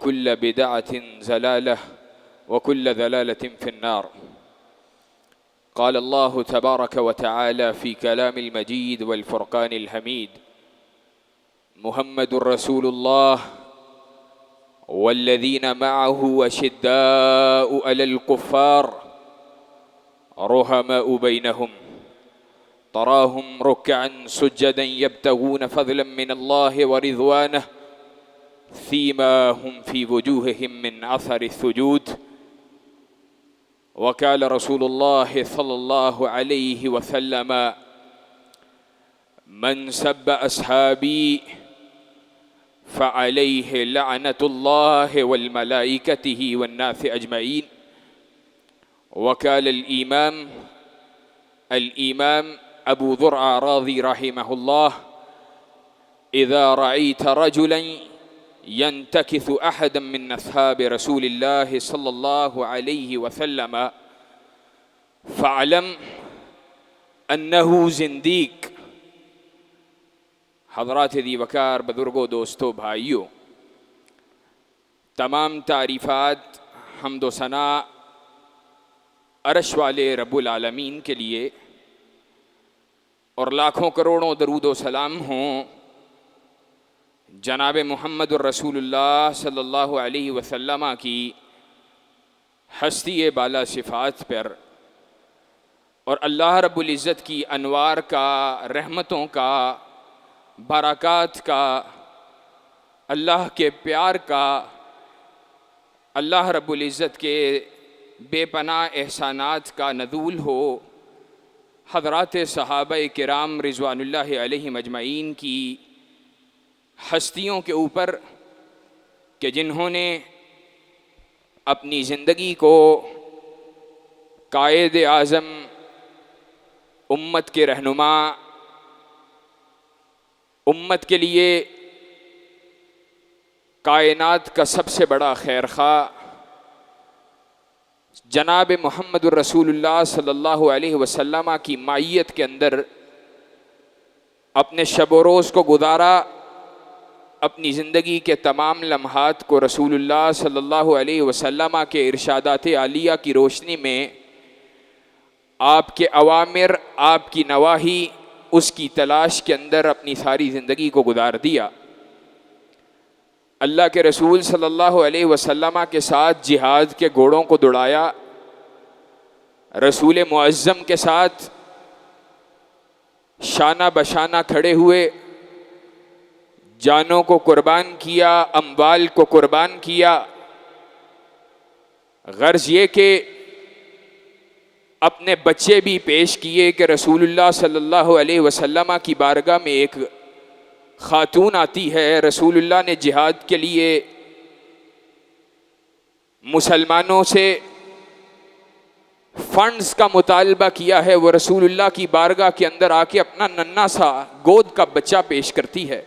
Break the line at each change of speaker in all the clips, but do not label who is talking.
وكل بدعة ضلالة وكل ضلالة في النار. قال الله تبارك وتعالى في كلام المجيد والفرقان الحميد: محمد رسول الله والذين معه أشداء على الكفار رحماء بينهم تراهم ركعا سجدا يبتغون فضلا من الله ورضوانه سيماهم في وجوههم من أثر السجود. وقال رسول الله صلى الله عليه وسلم: من سب أصحابي فعليه لعنة الله والملائكته والناس أجمعين. وقال الإمام أبو ذرع راضي رحمه الله: إذا رأيت رجلا ينتكث أحدا من أصحاب رسول الله صلى الله عليه وسلم فاعلم أنه زنديق. حضرات دی وقار، بزرگوں، دوستوں، بھائیوں، تمام تعریفات، حمد و ثنا عرش والے رب العالمین کے لیے، اور لاکھوں کروڑوں درود و سلام ہوں جناب محمد الرسول اللہ صلی اللہ علیہ وسلم کی ہستی بالا صفات پر، اور اللہ رب العزت کی انوار کا، رحمتوں کا، برکات کا، اللہ کے پیار کا، اللہ رب العزت کے بے پناہ احسانات کا نزول ہو حضرات صحابہ کرام رضوان اللہ علیہم اجمعین کی ہستیوں کے اوپر، کہ جنہوں نے اپنی زندگی کو قائد اعظم، امت کے رہنما، امت کے لیے کائنات کا سب سے بڑا خیر خواہ جناب محمد الرسول اللہ صلی اللہ علیہ وسلم کی معیت کے اندر اپنے شب و روز کو گزارا، اپنی زندگی کے تمام لمحات کو رسول اللہ صلی اللہ علیہ وسلم کے ارشادات عالیہ کی روشنی میں آپ کے اوامر، آپ کی نواہی، اس کی تلاش کے اندر اپنی ساری زندگی کو گزار دیا۔ اللہ کے رسول صلی اللہ علیہ وسلم کے ساتھ جہاد کے گھوڑوں کو دوڑایا، رسول معظم کے ساتھ شانہ بشانہ کھڑے ہوئے، جانوں کو قربان کیا، اموال کو قربان کیا، غرض یہ کہ اپنے بچے بھی پیش کیے کہ رسول اللہ صلی اللہ علیہ وسلم کی بارگاہ میں ایک خاتون آتی ہے، رسول اللہ نے جہاد کے لیے مسلمانوں سے فنڈز کا مطالبہ کیا ہے، وہ رسول اللہ کی بارگاہ کے اندر آ کے اپنا ننھا سا گود کا بچہ پیش کرتی ہے۔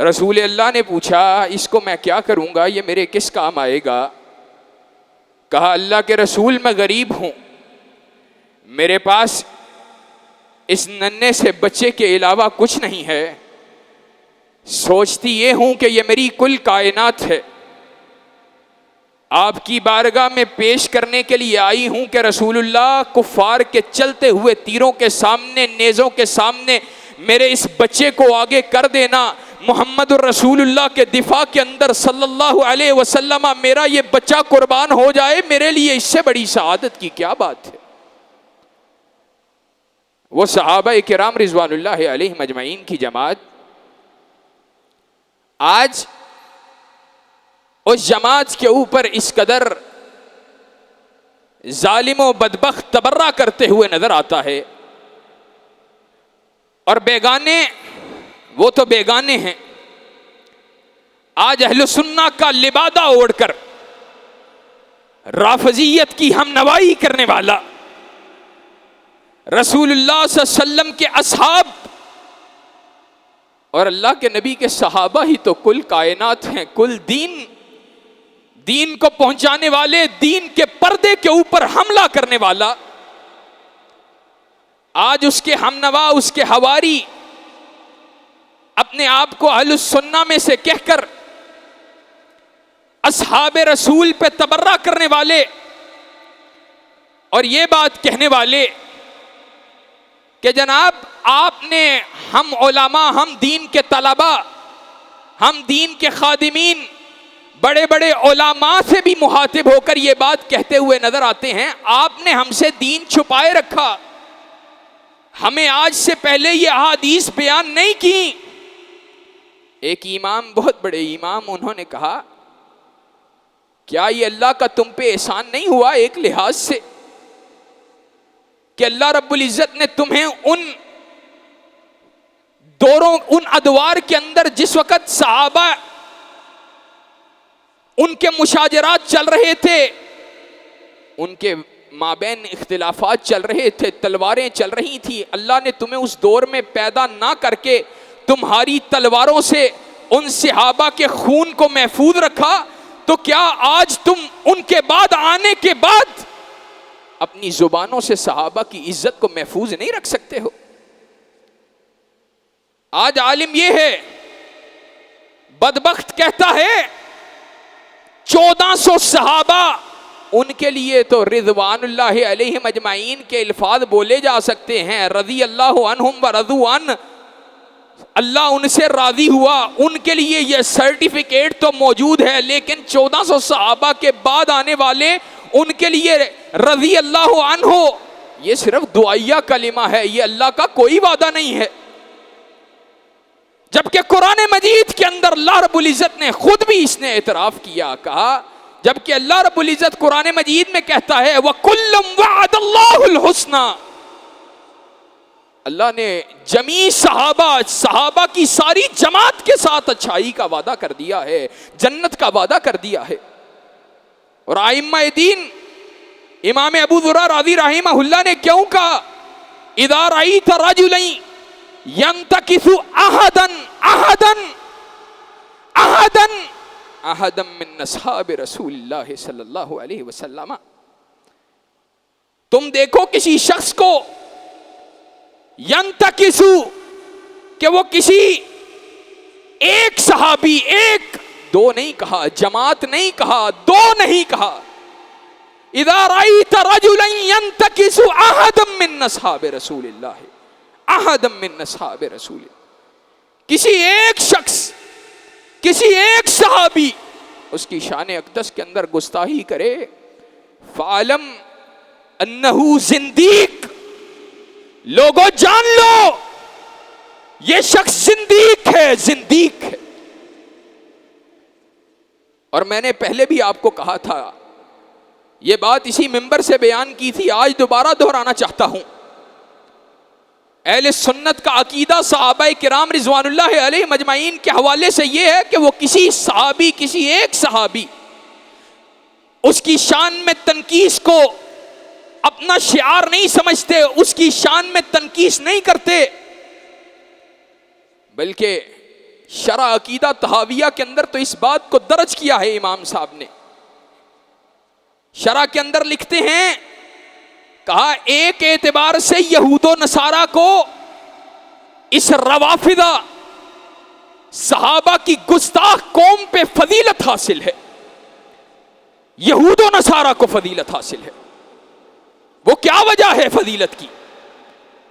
رسول اللہ نے پوچھا، اس کو میں کیا کروں گا، یہ میرے کس کام آئے گا؟ کہا، اللہ کے رسول، میں غریب ہوں، میرے پاس اس ننھے سے بچے کے علاوہ کچھ نہیں ہے، سوچتی یہ ہوں کہ یہ میری کل کائنات ہے، آپ کی بارگاہ میں پیش کرنے کے لیے آئی ہوں کہ رسول اللہ کفار کے چلتے ہوئے تیروں کے سامنے، نیزوں کے سامنے میرے اس بچے کو آگے کر دینا، محمد الرسول اللہ کے دفاع کے اندر صلی اللہ علیہ وسلم میرا یہ بچہ قربان ہو جائے، میرے لیے اس سے بڑی سعادت کی کیا بات ہے۔ وہ صحابہ کرام رضوان اللہ علیہم اجمعین کی جماعت آج اس جماعت کے اوپر اس قدر ظالم و بدبخت تبرہ کرتے ہوئے نظر آتا ہے، اور بیگانے، وہ تو بیگانے ہیں، آج اہل سنہ کا لبادہ اوڑھ کر رافضیت کی ہم نوائی کرنے والا، رسول اللہ صلی اللہ علیہ وسلم کے اصحاب اور اللہ کے نبی کے صحابہ ہی تو کل کائنات ہیں، کل دین کو پہنچانے والے، دین کے پردے کے اوپر حملہ کرنے والا، آج اس کے ہمنوا، اس کے حواری اپنے آپ کو اہل السنہ میں سے کہہ کر اصحاب رسول پہ تبرہ کرنے والے اور یہ بات کہنے والے کہ جناب آپ نے، ہم علماء، ہم دین کے طلباء، ہم دین کے خادمین بڑے بڑے علماء سے بھی مخاطب ہو کر یہ بات کہتے ہوئے نظر آتے ہیں، آپ نے ہم سے دین چھپائے رکھا، ہمیں آج سے پہلے یہ احادیث بیان نہیں کی۔ ایک امام، بہت بڑے امام، انہوں نے کہا کیا یہ اللہ کا تم پہ احسان نہیں ہوا ایک لحاظ سے کہ اللہ رب العزت نے تمہیں ان دوروں، ان ادوار کے اندر جس وقت صحابہ ان کے مشاجرات چل رہے تھے، ان کے مابین اختلافات چل رہے تھے، تلواریں چل رہی تھی، اللہ نے تمہیں اس دور میں پیدا نہ کر کے تمہاری تلواروں سے ان صحابہ کے خون کو محفوظ رکھا، تو کیا آج تم ان کے بعد آنے کے بعد اپنی زبانوں سے صحابہ کی عزت کو محفوظ نہیں رکھ سکتے ہو؟ آج عالم یہ ہے، بدبخت کہتا ہے 1400 صحابہ، ان کے لیے تو رضوان اللہ علیہم اجمعین کے الفاظ بولے جا سکتے ہیں، رضی اللہ عنہم ورضوا عنہ، اللہ ان سے راضی ہوا، ان کے لیے یہ سرٹیفکیٹ تو موجود ہے، لیکن 1400 صحابہ کے بعد آنے والے، ان کے لیے رضی اللہ عنہ یہ صرف دعائیہ کلمہ ہے، یہ اللہ کا کوئی وعدہ نہیں ہے۔ جبکہ قرآن مجید کے اندر اللہ رب العزت نے خود بھی اس نے اعتراف کیا، کہا، جبکہ اللہ رب العزت قرآن مجید میں کہتا ہے وَكُلًّا وَعَدَ اللَّهُ الْحُسْنَى، اللہ نے جمیع صحابہ کی ساری جماعت کے ساتھ اچھائی کا وعدہ کر دیا ہے، جنت کا وعدہ کر دیا ہے۔ اور ائمہ دین امام ابو ذرہ رضی رحمہ اللہ نے کیوں کہا اذا رأیت رجلا ينتکث احدا من اصحاب رسول اللہ صلی اللہ علیہ وسلم، تم دیکھو کسی شخص کو ینتکث، کہ وہ کسی ایک صحابی، ایک دو نہیں کہا، جماعت نہیں کہا، دو نہیں کہا، اذا رأیت رجلا ینتکث احدا من اصحاب رسول اللہ، احدا من اصحاب رسول اللہ، کسی ایک شخص، کسی ایک صحابی اس کی شان اقدس کے اندر گستاخی کرے، فعلم انہو زندیق، لوگوں جان لو یہ شخص زندیق ہے، زندیق ہے۔ اور میں نے پہلے بھی آپ کو کہا تھا، یہ بات اسی منبر سے بیان کی تھی، آج دوبارہ دہرانا چاہتا ہوں، اہل سنت کا عقیدہ صحابہ کرام رضوان اللہ علیہم اجمعین کے حوالے سے یہ ہے کہ وہ کسی صحابی، کسی ایک صحابی، اس کی شان میں تنقیص کو اپنا شعار نہیں سمجھتے، اس کی شان میں تنقیص نہیں کرتے، بلکہ شرح عقیدہ طحاویہ کے اندر تو اس بات کو درج کیا ہے امام صاحب نے، شرح کے اندر لکھتے ہیں، کہا ایک اعتبار سے یہود و نصارہ کو اس روافضہ صحابہ کی گستاخ قوم پہ فضیلت حاصل ہے، یہود و نصارہ کو فضیلت حاصل ہے۔ وہ کیا وجہ ہے فضیلت کی؟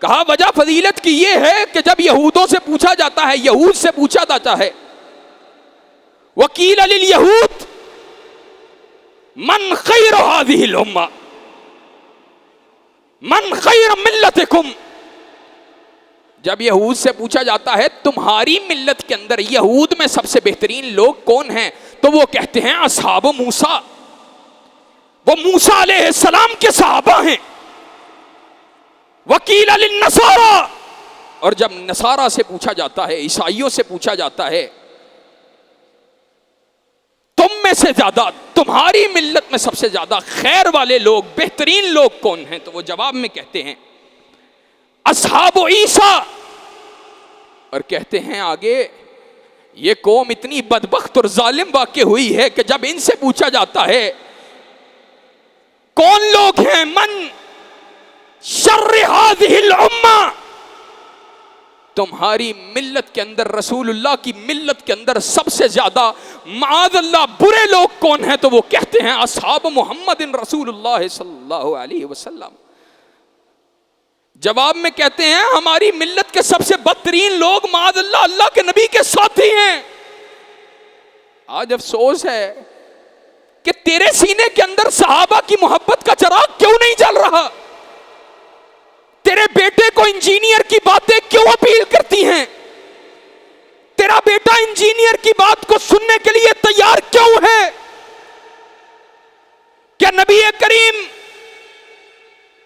کہا وجہ فضیلت کی یہ ہے کہ جب یہودوں سے پوچھا جاتا ہے، یہود سے پوچھا جاتا ہے، وقیل للیہود من خیر هذه الامہ من خیر ملتکم، جب یہود سے پوچھا جاتا ہے تمہاری ملت کے اندر یہود میں سب سے بہترین لوگ کون ہیں، تو وہ کہتے ہیں اصحاب موسیٰ، وہ موسیٰ علیہ السلام کے صحابہ ہیں۔ وقیل للنصارى، اور جب نصارہ سے پوچھا جاتا ہے، عیسائیوں سے پوچھا جاتا ہے تم میں سے زیادہ، تمہاری ملت میں سب سے زیادہ خیر والے لوگ، بہترین لوگ کون ہیں، تو وہ جواب میں کہتے ہیں اصحاب عیسیٰ، اور کہتے ہیں آگے یہ قوم اتنی بدبخت اور ظالم واقع ہوئی ہے کہ جب ان سے پوچھا جاتا ہے کون لوگ ہیں من شر هذه الامہ، تمہاری ملت کے اندر، رسول اللہ کی ملت کے اندر سب سے زیادہ معاذ اللہ برے لوگ کون ہیں؟ تو وہ کہتے ہیں اصحاب محمد رسول اللہ صلی اللہ علیہ وسلم۔ جواب میں کہتے ہیں ہماری ملت کے سب سے بدترین لوگ معاذ اللہ اللہ کے نبی کے ساتھی ہیں۔ آج افسوس ہے کہ تیرے سینے کے اندر صحابہ کی محبت کا چراغ کیوں نہیں جل رہا؟ تیرے بیٹے کو انجینئر کی باتیں کیوں اپیل کرتی ہیں؟ تیرا بیٹا انجینئر کی بات کو سننے کے لیے تیار کیوں ہے؟ کیا نبی کریم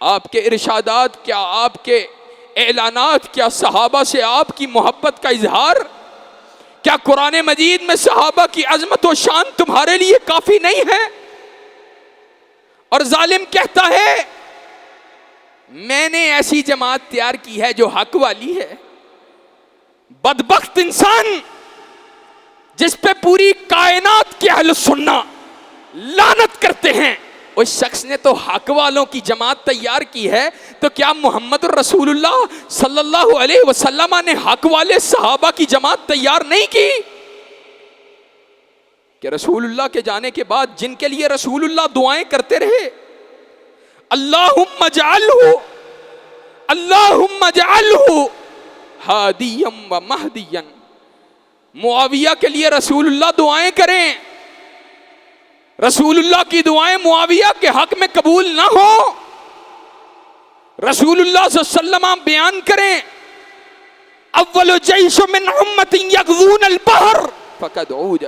آپ کے ارشادات، کیا آپ کے اعلانات، کیا صحابہ سے آپ کی محبت کا اظہار، کیا قرآن مجید میں صحابہ کی عظمت و شان تمہارے لیے کافی نہیں ہے؟ اور ظالم کہتا ہے میں نے ایسی جماعت تیار کی ہے جو حق والی ہے۔ بدبخت انسان جس پہ پوری کائنات کے اہل سننا لعنت کرتے ہیں، اس شخص نے تو حق والوں کی جماعت تیار کی ہے، تو کیا محمد الرسول اللہ صلی اللہ علیہ وسلم نے حق والے صحابہ کی جماعت تیار نہیں کی؟ کہ رسول اللہ کے جانے کے بعد جن کے لیے رسول اللہ دعائیں کرتے رہے، اللہم اجعلہ اللہم اجعلہ ہادیا و مہدیا، معاویہ کے لیے رسول اللہ دعائیں کریں، رسول اللہ کی دعائیں معاویہ کے حق میں قبول نہ ہو، رسول اللہ صلی اللہ علیہ وسلم بیان کریں اول جیش من امت یغزون البحر فقد عود،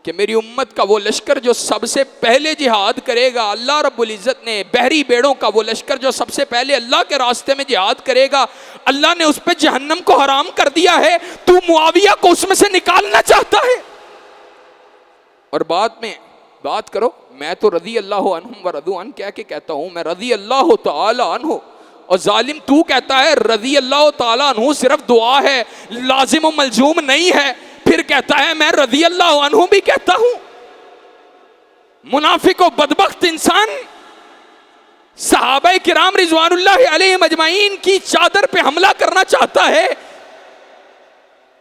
کہ میری امت کا وہ لشکر جو سب سے پہلے جہاد کرے گا، اللہ رب العزت نے بحری بیڑوں کا وہ لشکر جو سب سے پہلے اللہ کے راستے میں جہاد کرے گا، اللہ نے اس پہ جہنم کو حرام کر دیا ہے، تو معاویہ کو اس میں سے نکالنا چاہتا ہے؟ اور بعد میں بات کرو میں تو رضی اللہ عنہم و رضوا عنہ کہہ کے کہتا ہوں، میں رضی اللہ تعالی عنہ، اور ظالم تو کہتا ہے رضی اللہ تعالی عنہ صرف دعا ہے، لازم و ملزوم نہیں ہے، پھر کہتا ہے میں رضی اللہ عنہ بھی کہتا ہوں۔ منافق و بدبخت انسان صحابہ کرام رضوان اللہ علیہم اجمعین کی چادر پہ حملہ کرنا چاہتا ہے،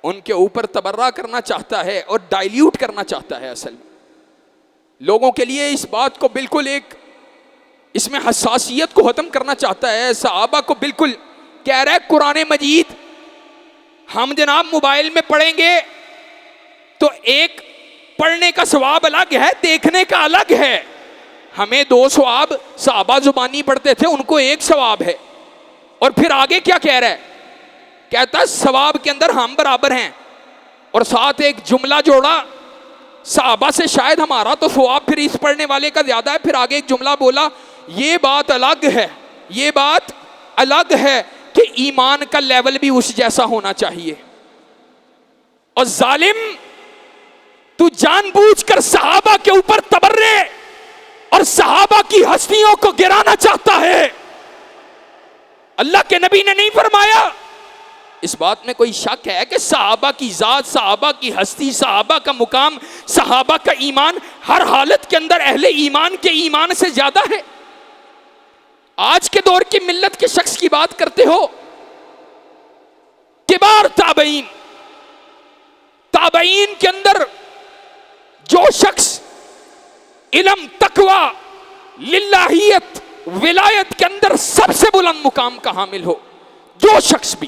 ان کے اوپر تبرہ کرنا چاہتا ہے اور ڈائلیوٹ کرنا چاہتا ہے۔ اصل لوگوں کے لیے اس بات کو بالکل ایک اس میں حساسیت کو ختم کرنا چاہتا ہے، صحابہ کو بالکل کہہ رہا ہے قرآن مجید ہم جناب موبائل میں پڑھیں گے تو ایک پڑھنے کا ثواب الگ ہے، دیکھنے کا الگ ہے، ہمیں 2 ثواب، صحابہ زبانی پڑھتے تھے ان کو 1 ثواب ہے۔ اور پھر آگے کیا کہہ رہا ہے؟ کہتا ہے ثواب کے اندر ہم برابر ہیں، اور ساتھ ایک جملہ جوڑا صحابہ سے شاید ہمارا تو ثواب پھر اس پڑھنے والے کا زیادہ ہے، پھر آگے ایک جملہ بولا یہ بات الگ ہے، یہ بات الگ ہے کہ ایمان کا لیول بھی اس جیسا ہونا چاہیے۔ اور ظالم تو جان بوجھ کر صحابہ کے اوپر تبرے اور صحابہ کی ہستیوں کو گرانا چاہتا ہے۔ اللہ کے نبی نے نہیں فرمایا، اس بات میں کوئی شک ہے کہ صحابہ کی ذات، صحابہ کی ہستی، صحابہ کا مقام، صحابہ کا ایمان ہر حالت کے اندر اہل ایمان کے ایمان سے زیادہ ہے؟ آج کے دور کی ملت کے شخص کی بات کرتے ہو، کبار تابعین، تابعین کے اندر جو شخص علم، تقوی، للہیت، ولایت کے اندر سب سے بلند مقام کا حامل ہو، جو شخص بھی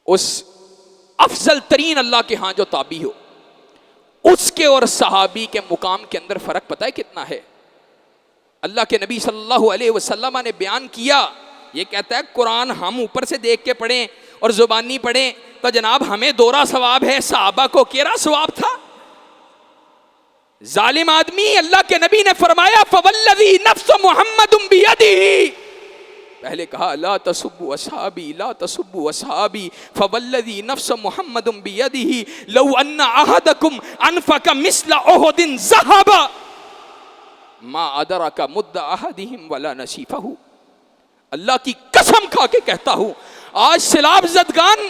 اس افضل ترین اللہ کے ہاں جو تابع ہو، اس کے اور صحابی کے مقام کے اندر فرق پتہ ہے کتنا ہے؟ اللہ کے نبی صلی اللہ علیہ وسلم نے بیان کیا، یہ کہتا ہے قرآن ہم اوپر سے دیکھ کے پڑھیں اور زبانی پڑھیں تو جناب ہمیں 2 ثواب ہے، صحابہ کو 11 ثواب تھا۔ ظالم آدمی، اللہ کے نبی نے فرمایا فوالذی نفس محمد بیدہ، پہلے کہا لا تسبوا اصحابی لا تسبوا اصحابی فوالذی نفس محمد بیدہ لو ان احدکم انفق مثل احد ذهبا ما ادرک مد احدہم ولا نصیفہ۔ اللہ کی قسم کھا کے کہتا ہوں، آج سیلاب زدگان،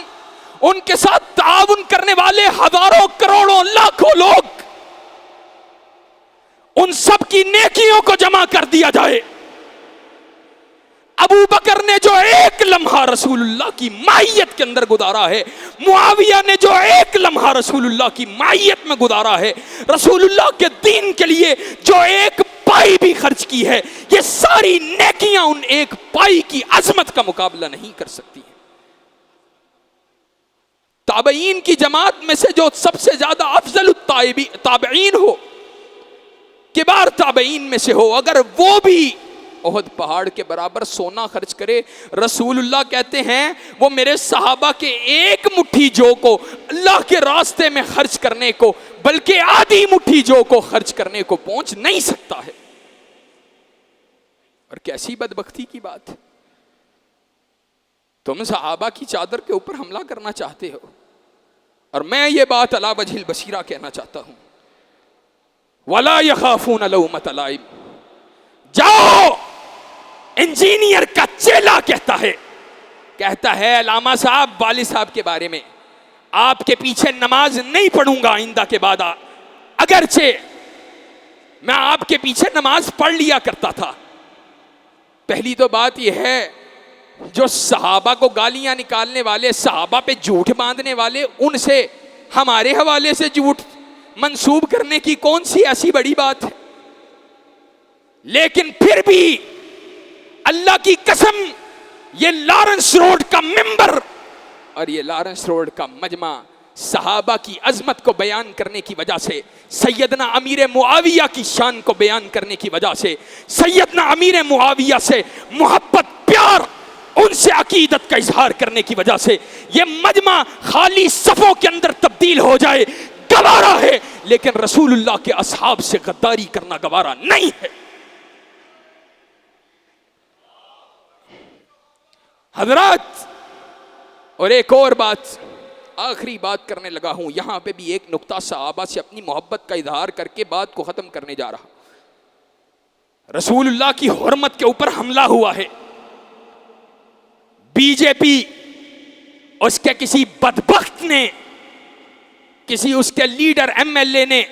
ان کے ساتھ تعاون کرنے والے ہزاروں کروڑوں لاکھوں لوگ، ان سب کی نیکیوں کو جمع کر دیا جائے، ابو بکر نے جو ایک لمحہ رسول اللہ کی معیت کے اندر گزارا ہے، معاویہ نے جو ایک لمحہ رسول اللہ کی معیت میں گزارا ہے، رسول اللہ کے دین کے لیے جو ایک پائی بھی خرچ کی ہے، یہ ساری نیکیاں ان ایک پائی کی عظمت کا مقابلہ نہیں کر سکتی ہیں۔ تابعین کی جماعت میں سے جو سب سے زیادہ افضل تابعین ہو، کبار تابعین میں سے ہو، اگر وہ بھی احد پہاڑ کے برابر سونا خرچ کرے، رسول اللہ کہتے ہیں وہ میرے صحابہ کے ایک مٹھی جو کو اللہ کے راستے میں خرچ کرنے کو، بلکہ آدھی مٹھی جو کو خرچ کرنے کو پہنچ نہیں سکتا ہے۔ اور کیسی بدبختی کی بات، تم صحابہ کی چادر کے اوپر حملہ کرنا چاہتے ہو، اور میں یہ بات علی وجہ البصیرہ کہنا چاہتا ہوں، وَلَا يَخَافُونَ لَوْمَةَ لَائِمٍ۔ جاؤ، انجینئر کا چیلا کہتا ہے علامہ صاحب والد صاحب کے بارے میں، آپ کے پیچھے نماز نہیں پڑھوں گا آئندہ کے بعد، اگرچہ میں آپ کے پیچھے نماز پڑھ لیا کرتا تھا۔ پہلی تو بات یہ ہے، جو صحابہ کو گالیاں نکالنے والے، صحابہ پہ جھوٹ باندھنے والے، ان سے ہمارے حوالے سے جھوٹ منسوب کرنے کی کون سی ایسی بڑی بات ہے؟ لیکن پھر بھی اللہ کی قسم، یہ لارنس روڈ کا ممبر اور یہ لارنس روڈ کا مجمع صحابہ کی عظمت کو بیان کرنے کی وجہ سے، سیدنا امیر معاویہ کی شان کو بیان کرنے کی وجہ سے، سیدنا امیر معاویہ سے محبت، پیار، ان سے عقیدت کا اظہار کرنے کی وجہ سے یہ مجمع خالی صفوں کے اندر تبدیل ہو جائے، گوارا ہے، لیکن رسول اللہ کے اصحاب سے غداری کرنا گوارا نہیں ہے۔ حضرات، اور ایک اور بات، آخری بات کرنے لگا ہوں، یہاں پہ بھی ایک نقطہ صحابہ سے اپنی محبت کا اظہار کر کے بات کو ختم کرنے جا رہا۔ رسول اللہ کی حرمت کے اوپر حملہ ہوا ہے، بی جے پی اس کے کسی بدبخت نے، کسی اس کے لیڈر ایم ایل اے نے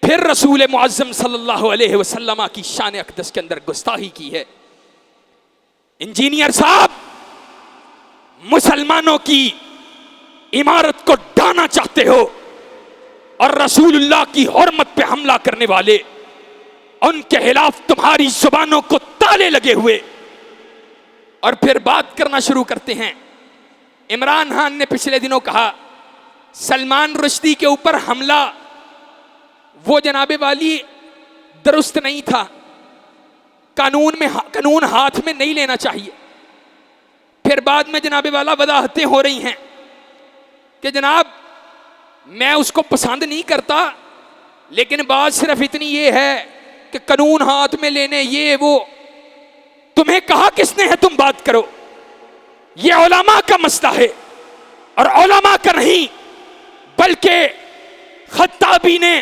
پھر رسول معظم صلی اللہ علیہ وسلم کی شان اقدس کے اندر گستاخی کی ہے۔ انجینئر صاحب، مسلمانوں کی عمارت کو ڈھانا چاہتے ہو اور رسول اللہ کی حرمت پہ حملہ کرنے والے، ان کے خلاف تمہاری زبانوں کو تالے لگے ہوئے، اور پھر بات کرنا شروع کرتے ہیں۔ عمران خان نے پچھلے دنوں کہا سلمان رشدی کے اوپر حملہ وہ جناب والی درست نہیں تھا، قانون ہاتھ میں نہیں لینا چاہیے۔ پھر بعد میں جناب والا وضاحتیں ہو رہی ہیں کہ جناب میں اس کو پسند نہیں کرتا، لیکن بات صرف اتنی یہ ہے کہ قانون ہاتھ میں لینے، یہ وہ، تمہیں کہا کس نے ہے تم بات کرو؟ یہ علماء کا مسئلہ ہے، اور علماء کا نہیں بلکہ خطابی نے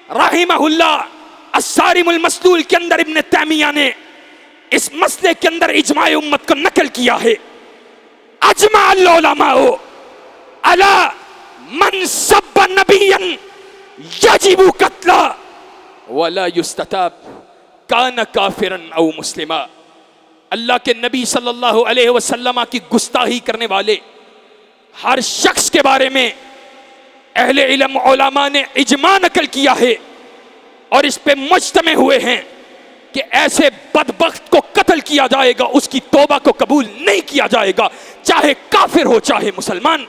رحمہ اللہ الصارم المسلول کے اندر، ابن تیمیہ نے اس مسئلے کے اندر اجماع امت کو نقل کیا ہے۔ اجمع العلماء علی من سب نبیا یجب قتلا ولا یستتاب کان کافرا او مسلما۔ اللہ کے نبی صلی اللہ علیہ وسلم کی گستاخی کرنے والے ہر شخص کے بارے میں اہل علم علماء نے اجماع نقل کیا ہے، اور اس پہ مجتمع ہوئے ہیں کہ ایسے بدبخت کو قتل کیا جائے گا، اس کی توبہ کو قبول نہیں کیا جائے گا، چاہے کافر ہو چاہے مسلمان۔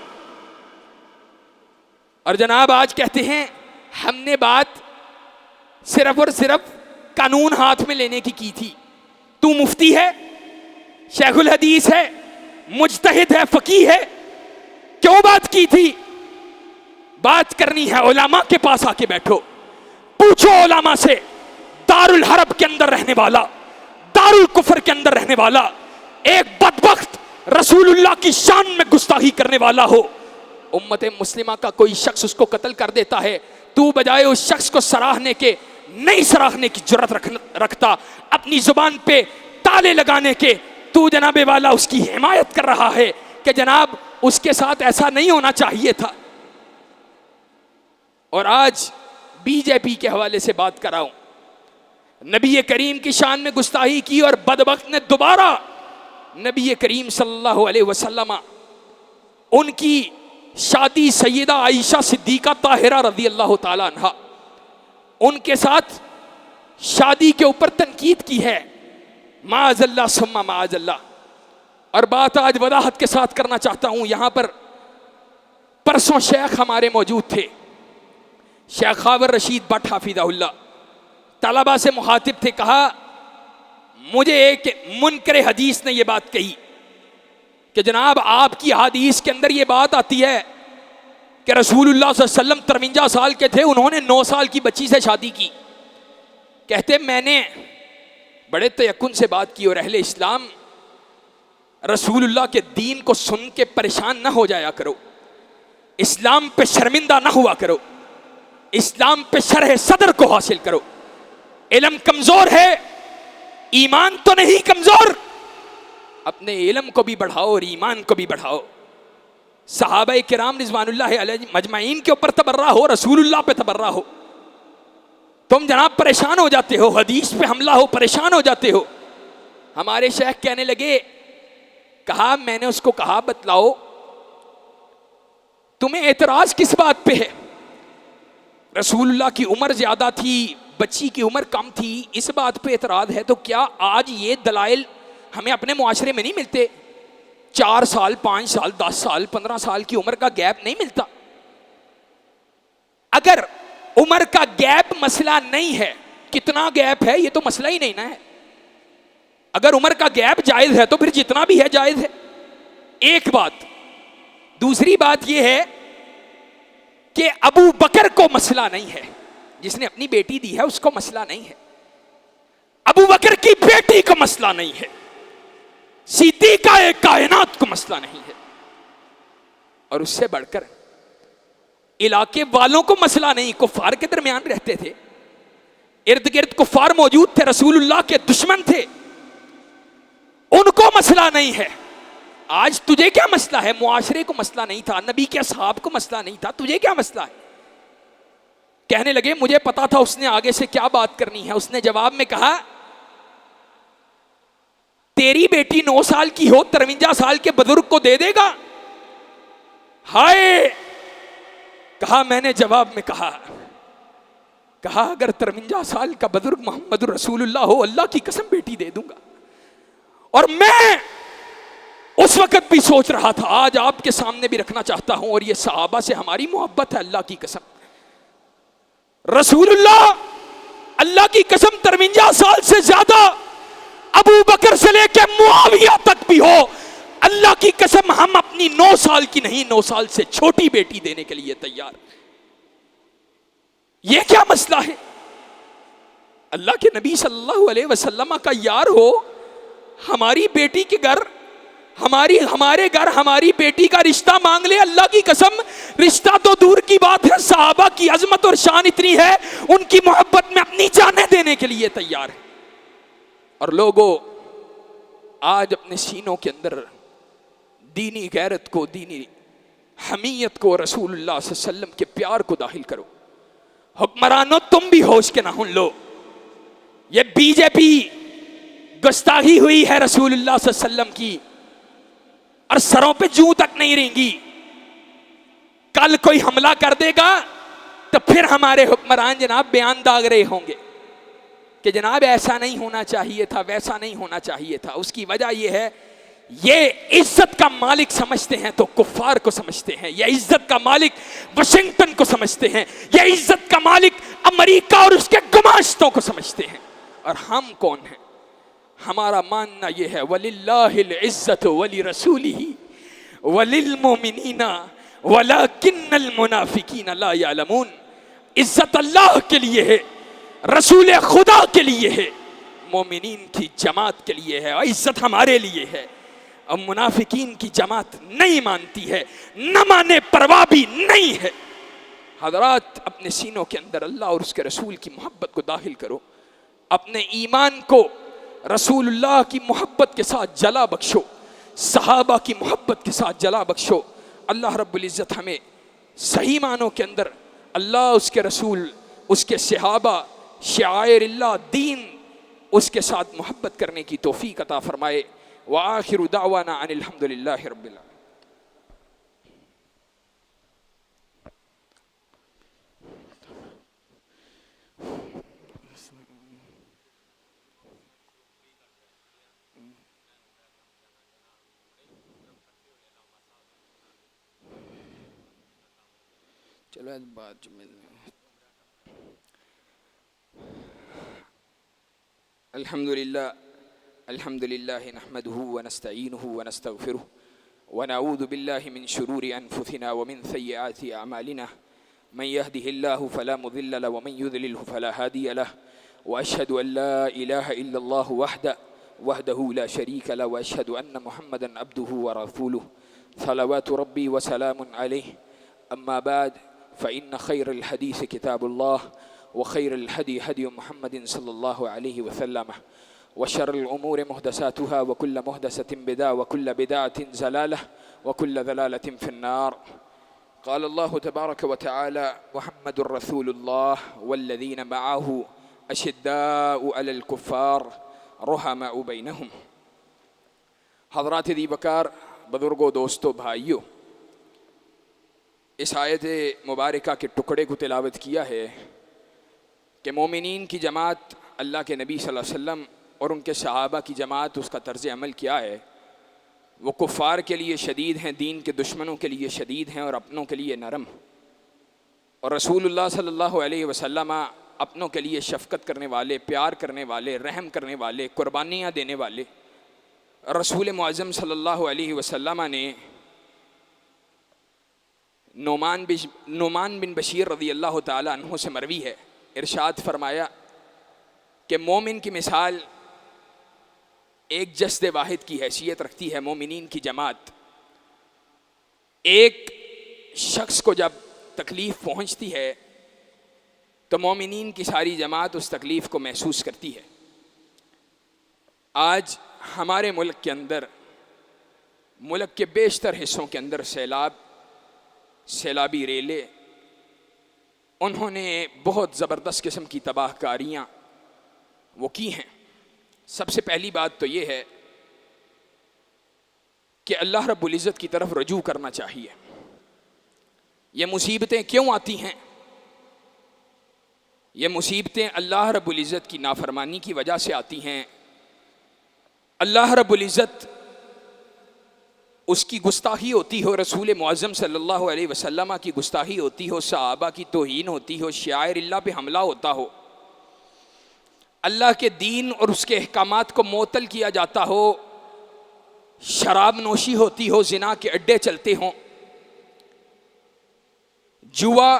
اور جناب آج کہتے ہیں ہم نے بات صرف اور صرف قانون ہاتھ میں لینے کی تھی۔ تو مفتی ہے، شیخ الحدیث ہے، مجتہد ہے، فقیہ ہے، کیوں بات کی تھی؟ بات کرنی ہے علماء کے پاس آ کے بیٹھو، پوچھو علماء سے۔ دار الحرب کے اندر رہنے والا، دار الکفر کے اندر رہنے والا ایک بدبخت رسول اللہ کی شان میں گستاخی کرنے والا ہو، امت مسلمہ کا کوئی شخص اس کو قتل کر دیتا ہے، تو بجائے اس شخص کو سراہنے کے، نہیں سراہنے کی جرات رکھتا، اپنی زبان پہ تالے لگانے کے، تو جناب والا اس کی حمایت کر رہا ہے کہ جناب اس کے ساتھ ایسا نہیں ہونا چاہیے تھا۔ اور آج بی جے پی کے حوالے سے بات کر رہا ہوں، نبی کریم کی شان میں گستاخی کی اور بدبخت نے دوبارہ نبی کریم صلی اللہ علیہ وسلم ان کی شادی سیدہ عائشہ صدیقہ طاہرہ رضی اللہ تعالی عنہا ان کے ساتھ شادی کے اوپر تنقید کی ہے، معاذ اللہ ثم معاذ اللہ۔ اور بات آج وضاحت کے ساتھ کرنا چاہتا ہوں۔ یہاں پر پرسوں شیخ ہمارے موجود تھے، شیخ خاور رشید بٹ حافظہ اللہ، طلبہ سے مخاطب تھے، کہا مجھے ایک منکر حدیث نے یہ بات کہی کہ جناب آپ کی حدیث کے اندر یہ بات آتی ہے کہ رسول اللہ صلی اللہ علیہ وسلم 53 سال کے تھے، انہوں نے 9 سال کی بچی سے شادی کی۔ کہتے میں نے بڑے تیقن سے بات کی، اور اہل اسلام رسول اللہ کے دین کو سن کے پریشان نہ ہو جایا کرو، اسلام پہ شرمندہ نہ ہوا کرو، اسلام پہ شرح صدر کو حاصل کرو۔ علم کمزور ہے، ایمان تو نہیں کمزور، اپنے علم کو بھی بڑھاؤ اور ایمان کو بھی بڑھاؤ۔ صحابہ کرام رضوان اللہ علیہ مجمعین کے اوپر تبرہ ہو، رسول اللہ پہ تبرہ ہو، تم جناب پریشان ہو جاتے ہو، حدیث پہ حملہ ہو پریشان ہو جاتے ہو۔ ہمارے شیخ کہنے لگے، کہا میں نے اس کو کہا بتلاؤ تمہیں اعتراض کس بات پہ ہے؟ رسول اللہ کی عمر زیادہ تھی، بچی کی عمر کم تھی، اس بات پہ اعتراض ہے تو کیا آج یہ دلائل ہمیں اپنے معاشرے میں نہیں ملتے؟ 4 سال 5 سال 10 سال 15 سال کی عمر کا گیپ نہیں ملتا؟ اگر عمر کا گیپ مسئلہ نہیں ہے، کتنا گیپ ہے یہ تو مسئلہ ہی نہیں نا ہے۔ اگر عمر کا گیپ جائز ہے تو پھر جتنا بھی ہے جائز ہے، ایک بات۔ دوسری بات یہ ہے کہ ابو بکر کو مسئلہ نہیں ہے، جس نے اپنی بیٹی دی ہے اس کو مسئلہ نہیں ہے، ابو بکر کی بیٹی کو مسئلہ نہیں ہے، صدیقہ کائنات کو مسئلہ نہیں ہے، اور اس سے بڑھ کر علاقے والوں کو مسئلہ نہیں، کفار کے درمیان رہتے تھے، ارد گرد کفار موجود تھے، رسول اللہ کے دشمن تھے، ان کو مسئلہ نہیں ہے۔ آج تجھے کیا مسئلہ ہے؟ معاشرے کو مسئلہ نہیں تھا، نبی کے اصحاب کو مسئلہ نہیں تھا، تجھے کیا مسئلہ ہے؟ کہنے لگے مجھے پتا تھا اس نے آگے سے کیا بات کرنی ہے۔ اس نے جواب میں کہا تیری بیٹی 9 سال کی ہو 53 سال کے بزرگ کو دے دے گا؟ ہائے! کہا میں نے جواب میں کہا اگر 53 سال کا بزرگ محمد رسول اللہ ہو، اللہ کی قسم بیٹی دے دوں گا۔ اور میں اس وقت بھی سوچ رہا تھا، آج آپ کے سامنے بھی رکھنا چاہتا ہوں، اور یہ صحابہ سے ہماری محبت ہے، اللہ کی قسم رسول اللہ کی قسم 53 سال سے زیادہ ابو بکر سے لے کے معاویہ تک بھی ہو، اللہ کی قسم ہم اپنی 9 سال کی نہیں 9 سال سے چھوٹی بیٹی دینے کے لیے تیار۔ یہ کیا مسئلہ ہے؟ اللہ کے نبی صلی اللہ علیہ وسلم کا یار ہو، ہماری بیٹی کے گھر ہمارے گھر ہماری بیٹی کا رشتہ مانگ لے، اللہ کی قسم رشتہ تو دور کی بات ہے، صحابہ کی عظمت اور شان اتنی ہے، ان کی محبت میں اپنی جانیں دینے کے لیے تیار ہے۔ اور لوگوں آج اپنے سینوں کے اندر دینی غیرت کو، دینی حمیت کو، رسول اللہ صلی اللہ علیہ وسلم کے پیار کو داخل کرو۔ حکمرانوں تم بھی ہوش کے نہ لو، یہ بی جے پی گستاخی ہوئی ہے رسول اللہ صلی اللہ علیہ وسلم کی، اور سروں پہ جوں تک نہیں رہیں گی۔ کل کوئی حملہ کر دے گا تو پھر ہمارے حکمران جناب بیان داغ رہے ہوں گے کہ جناب ایسا نہیں ہونا چاہیے تھا، ویسا نہیں ہونا چاہیے تھا۔ اس کی وجہ یہ ہے، یہ عزت کا مالک سمجھتے ہیں تو کفار کو سمجھتے ہیں، یہ عزت کا مالک واشنگٹن کو سمجھتے ہیں، یہ عزت کا مالک امریکہ اور اس کے گماشتوں کو سمجھتے ہیں۔ اور ہم کون ہیں؟ ہمارا ماننا یہ ہے وَلِلَّهِ الْعِزَّةُ وَلِرَسُولِهِ وَلِلْمُؤْمِنِينَ وَلَكِنَّ الْمُنَافِقِينَ لَا يَعْلَمُونَ۔ عزت اللہ کے لیے ہے، رسول خدا کے لیے ہے، مومنین کی جماعت کے لیے ہے، اور عزت ہمارے لیے ہے، اور منافقین کی جماعت نہیں مانتی ہے، نہ مانے پرواہ بھی نہیں ہے۔ حضرات اپنے سینوں کے اندر اللہ اور اس کے رسول کی محبت کو داخل کرو، اپنے ایمان کو رسول اللہ کی محبت کے ساتھ جلا بخشو، صحابہ کی محبت کے ساتھ جلا بخشو۔ اللہ رب العزت ہمیں صحیح معنوں کے اندر اللہ، اس کے رسول، اس کے صحابہ، شعائر اللہ، دین اس کے ساتھ محبت کرنے کی توفیق عطا فرمائے۔ وآخر دعوانا ان الحمد للہ رب العالمین۔ چلو بات الحمد للہ نحمده ونستعینه ونستغفره ونعوذ باللہ من شرور انفسنا ومن سیئات اعمالنا من يهده الله فلا مضل له ومن يضلل فلا هادي له واشهد ان لا اله الا الله وحده لا شريك له واشهد ان محمدا عبده ورسوله صلوات ربي وسلام عليه اما بعد فإن خير الحديث كتاب الله وخير الهدي هدي محمد صلى الله عليه وسلم وشر الأمور محدثاتها وكل محدثة بدعة وكل بدعة ضلالة وكل ضلالة في النار. قال الله تبارك وتعالى محمد رسول الله والذين معه أشداء على الكفار رحماء بينهم. حضرات دی بکار، بزرگوں، دوستوں، بھائیوں، اس آیت مبارکہ کے ٹکڑے کو تلاوت کیا ہے کہ مومنین کی جماعت، اللہ کے نبی صلی اللہ علیہ وسلم اور ان کے صحابہ کی جماعت، اس کا طرز عمل کیا ہے؟ وہ کفار کے لیے شدید ہیں، دین کے دشمنوں کے لیے شدید ہیں اور اپنوں کے لیے نرم. اور رسول اللہ صلی اللہ علیہ وسلم اپنوں کے لیے شفقت کرنے والے، پیار کرنے والے، رحم کرنے والے، قربانیاں دینے والے. رسول معظم صلی اللہ علیہ وسلم نے نعمان بن بشیر رضی اللہ تعالی عنہ سے مروی ہے، ارشاد فرمایا کہ مومن کی مثال ایک جسد واحد کی حیثیت رکھتی ہے. مومنین کی جماعت، ایک شخص کو جب تکلیف پہنچتی ہے تو مومنین کی ساری جماعت اس تکلیف کو محسوس کرتی ہے. آج ہمارے ملک کے اندر، ملک کے بیشتر حصوں کے اندر سیلابی ریلے، انہوں نے بہت زبردست قسم کی تباہ کاریاں وہ کی ہیں. سب سے پہلی بات تو یہ ہے کہ اللہ رب العزت کی طرف رجوع کرنا چاہیے. یہ مصیبتیں کیوں آتی ہیں؟ یہ مصیبتیں اللہ رب العزت کی نافرمانی کی وجہ سے آتی ہیں. اللہ رب العزت، اس کی گستاخی ہوتی ہو، رسول معظم صلی اللہ علیہ وسلم کی گستاخی ہوتی ہو، صحابہ کی توہین ہوتی ہو، شعائر اللہ پہ حملہ ہوتا ہو، اللہ کے دین اور اس کے احکامات کو معطل کیا جاتا ہو، شراب نوشی ہوتی ہو، زنا کے اڈے چلتے ہوں، جوا،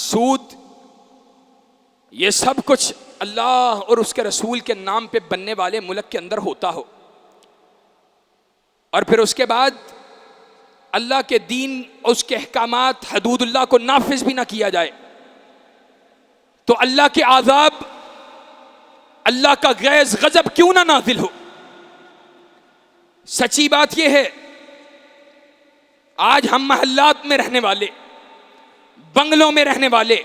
سود، یہ سب کچھ اللہ اور اس کے رسول کے نام پہ بننے والے ملک کے اندر ہوتا ہو، اور پھر اس کے بعد اللہ کے دین اور اس کے احکامات، حدود اللہ کو نافذ بھی نہ کیا جائے، تو اللہ کے عذاب، اللہ کا غیظ، غضب کیوں نہ نازل ہو؟ سچی بات یہ ہے، آج ہم محلات میں رہنے والے، بنگلوں میں رہنے والے،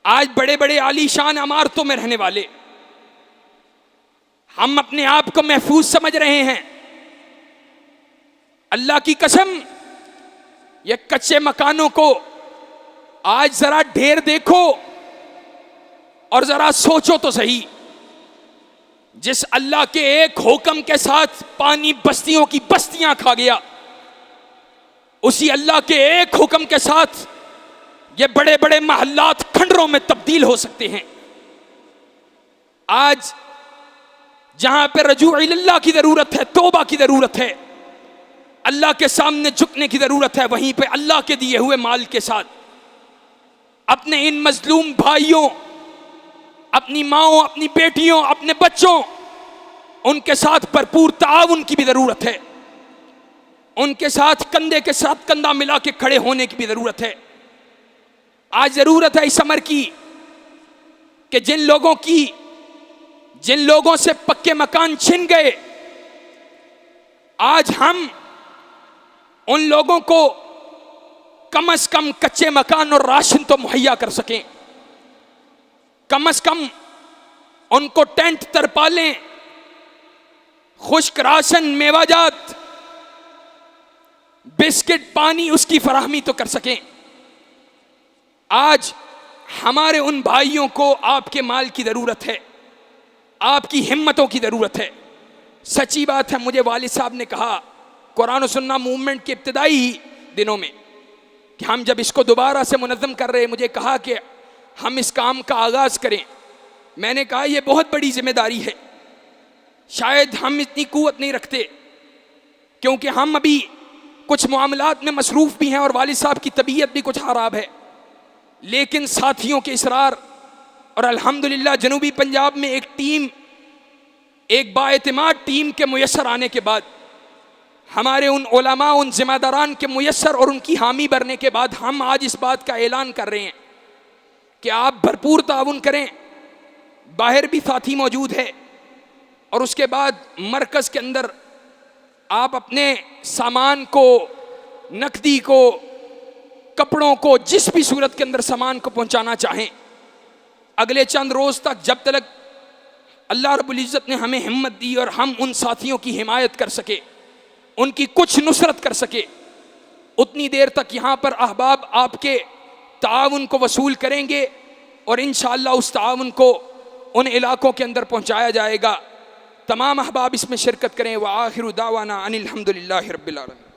آج بڑے بڑے عالی شان عمارتوں میں رہنے والے، ہم اپنے آپ کو محفوظ سمجھ رہے ہیں. اللہ کی قسم، یہ کچے مکانوں کو آج ذرا ڈھیر دیکھو اور ذرا سوچو تو صحیح. جس اللہ کے ایک حکم کے ساتھ پانی بستیوں کی بستیاں کھا گیا، اسی اللہ کے ایک حکم کے ساتھ یہ بڑے بڑے محلات کھنڈروں میں تبدیل ہو سکتے ہیں. آج جہاں پہ رجوع اللہ کی ضرورت ہے، توبہ کی ضرورت ہے، اللہ کے سامنے جھکنے کی ضرورت ہے، وہیں پہ اللہ کے دیے ہوئے مال کے ساتھ اپنے ان مظلوم بھائیوں، اپنی ماؤں، اپنی بیٹیوں، اپنے بچوں، ان کے ساتھ بھرپور تعاون کی بھی ضرورت ہے. ان کے ساتھ کندھے کے ساتھ کندھا ملا کے کھڑے ہونے کی بھی ضرورت ہے. آج ضرورت ہے اس امر کی کہ جن لوگوں سے پکے مکان چھن گئے، آج ہم ان لوگوں کو کم از کم کچے مکان اور راشن تو مہیا کر سکیں. کم از کم ان کو ٹینٹ ترپالیں، خشک راشن، میوہ جات، بسکٹ، پانی اس کی فراہمی تو کر سکیں۔ آج ہمارے ان بھائیوں کو آپ کے مال کی ضرورت ہے، آپ کی ہمتوں کی ضرورت ہے۔ سچی بات ہے، مجھے والد صاحب نے کہا قرآن و سنہ موومنٹ کے ابتدائی دنوں میں کہ ہم جب اس کو دوبارہ سے منظم کر رہے، مجھے کہا کہ ہم اس کام کا آغاز کریں۔ میں نے کہا یہ بہت بڑی ذمہ داری ہے، شاید ہم اتنی قوت نہیں رکھتے، کیونکہ ہم ابھی کچھ معاملات میں مصروف بھی ہیں اور والد صاحب کی طبیعت بھی کچھ خراب ہے، لیکن ساتھیوں کے اصرار اور الحمدللہ جنوبی پنجاب میں ایک ٹیم، ایک بااعتماد ٹیم کے میسر آنے کے بعد، ہمارے ان علماء، ان ذمہ داران کے میسر اور ان کی حامی بھرنے کے بعد، ہم آج اس بات کا اعلان کر رہے ہیں کہ آپ بھرپور تعاون کریں۔ باہر بھی ساتھی موجود ہے، اور اس کے بعد مرکز کے اندر آپ اپنے سامان کو، نقدی کو، کپڑوں کو، جس بھی صورت کے اندر سامان کو پہنچانا چاہیں، اگلے چند روز تک جب تک اللہ رب العزت نے ہمیں ہمت دی اور ہم ان ساتھیوں کی حمایت کر سکے، ان کی کچھ نصرت کر سکے، اتنی دیر تک یہاں پر احباب آپ کے تعاون کو وصول کریں گے، اور انشاءاللہ اس تعاون کو ان علاقوں کے اندر پہنچایا جائے گا۔ تمام احباب اس میں شرکت کریں۔ وآخر دعوانا ان الحمدللہ رب العالمین۔